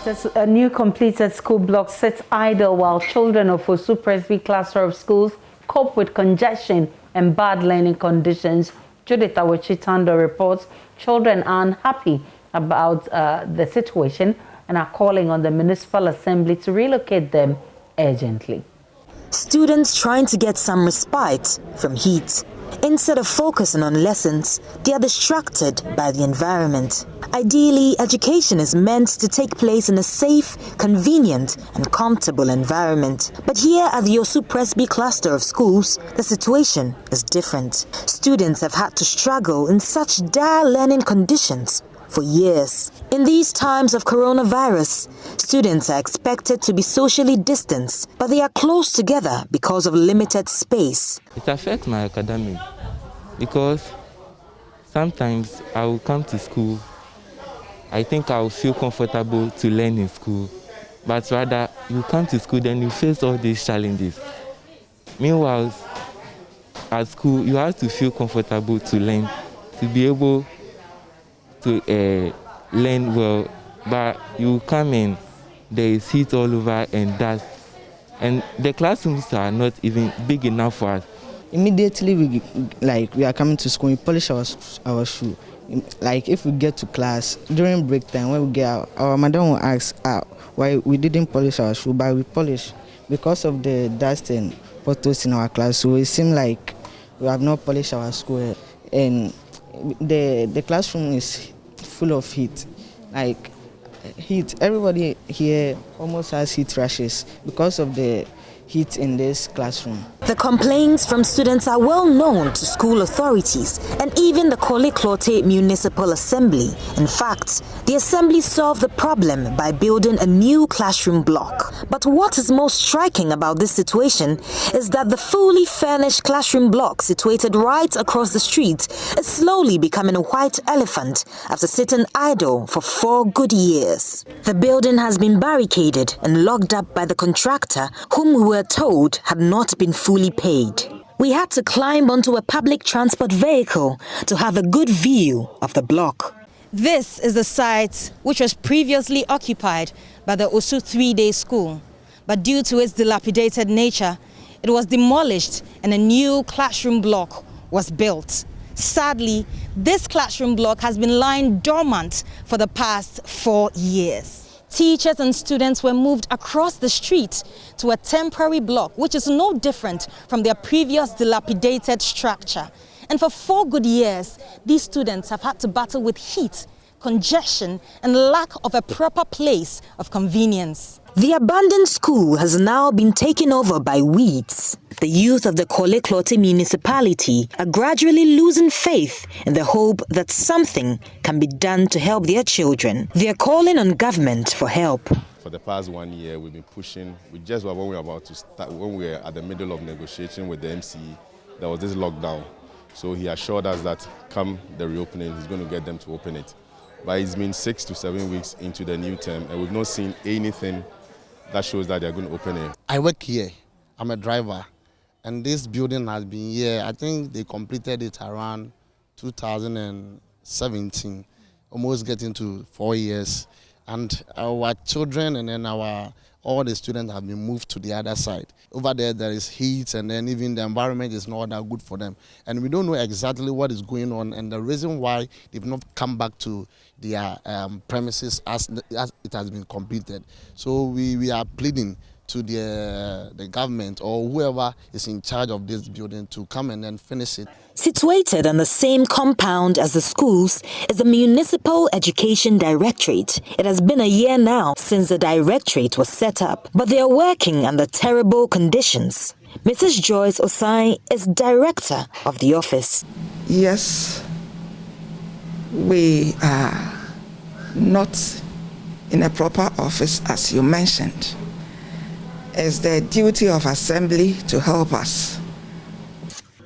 A new completed school block sits idle while children of Osu Presby cluster of schools cope with congestion and bad learning conditions. Judith Awachitando reports children are unhappy about the situation and are calling on the Municipal Assembly to relocate them urgently. Students trying to get some respite from heat. Instead of focusing on lessons, they are distracted by the environment. Ideally, education is meant to take place in a safe, convenient and comfortable environment. But here at the Osu Presby cluster of schools, the situation is different. Students have had to struggle in such dire learning conditions for years. In these times of coronavirus, students are expected to be socially distanced, but they are close together because of limited space. It affects my academic because sometimes I will come to school, I think I will feel comfortable to learn in school, but rather you come to school then you face all these challenges. Meanwhile, at school you have to feel comfortable to learn, to be able to learn well, but you come in, there is heat all over and dust, and the classrooms are not even big enough for us. Immediately we are coming to school, we polish our shoe. Like if we get to class during break time, when we get out, our madam will ask why we didn't polish our shoe, but we polish because of the dust and photos in our class. So it seems like we have not polished our school, and the classroom is full of heat. Like heat, everybody here almost has heat rashes because of the heat in this classroom. The complaints from students are well known to school authorities and even the Korle-Klottey Municipal Assembly. In fact, the assembly solved the problem by building a new classroom block. But what is most striking about this situation is that the fully furnished classroom block situated right across the street is slowly becoming a white elephant after sitting idle for 4 good years. The building has been barricaded and locked up by the contractor, whom we were told had not been fully paid. We had to climb onto a public transport vehicle to have a good view of the block. This is the site which was previously occupied by the Osu 3-day school, but due to its dilapidated nature, it was demolished and a new classroom block was built. Sadly, this classroom block has been lying dormant for the past 4 years. Teachers and students were moved across the street to a temporary block, which is no different from their previous dilapidated structure. And for 4 good years, these students have had to battle with heat, congestion, and lack of a proper place of convenience. The abandoned school has now been taken over by weeds. The youth of the Korle-Klottey municipality are gradually losing faith in the hope that something can be done to help their children. They are calling on government for help. For the past 1 year, we've been pushing. When we were about to start, when we were at the middle of negotiation with the MCE, there was this lockdown. So he assured us that come the reopening, he's going to get them to open it. But it's been 6 to 7 weeks into the new term, and we've not seen anything that shows that they're going to open it. I work here. I'm a driver. And this building has been here. I think they completed it around 2017, almost getting to 4 years. And our children and then all the students have been moved to the other side. Over there, there is heat, and then even the environment is not that good for them. And we don't know exactly what is going on, and the reason why they've not come back to their premises as it has been completed. So we are pleading to the government or whoever is in charge of this building to come and then finish it. Situated on the same compound as the schools is the Municipal Education Directorate. It has been a year now since the directorate was set up, but they are working under terrible conditions. Mrs. Joyce Osai is director of the office. Yes, we are not in a proper office, as you mentioned. It's the duty of assembly to help us.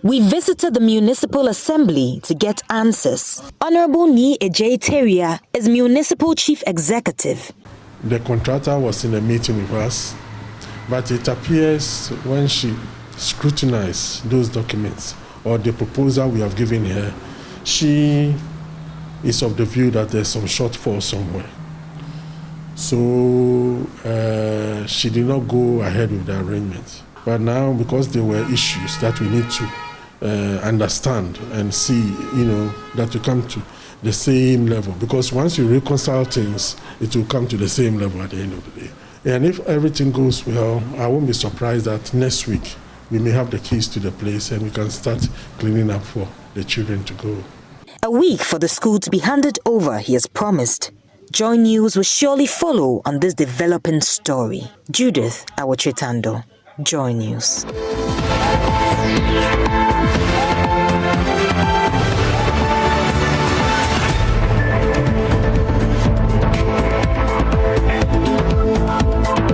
We visited the Municipal Assembly to get answers. Honorable Ni Ejay Teria is Municipal Chief Executive. The contractor was in a meeting with us, but it appears when she scrutinized those documents or the proposal we have given her, she is of the view that there's some shortfall somewhere. So she did not go ahead with the arrangement. But now, because there were issues that we need to understand and see, that to come to the same level. Because once you reconcile things, it will come to the same level at the end of the day. And if everything goes well, I won't be surprised that next week we may have the keys to the place and we can start cleaning up for the children to go. A week for the school to be handed over, he has promised. JoyNews will surely follow on this developing story. Judith Awachitando, JoyNews.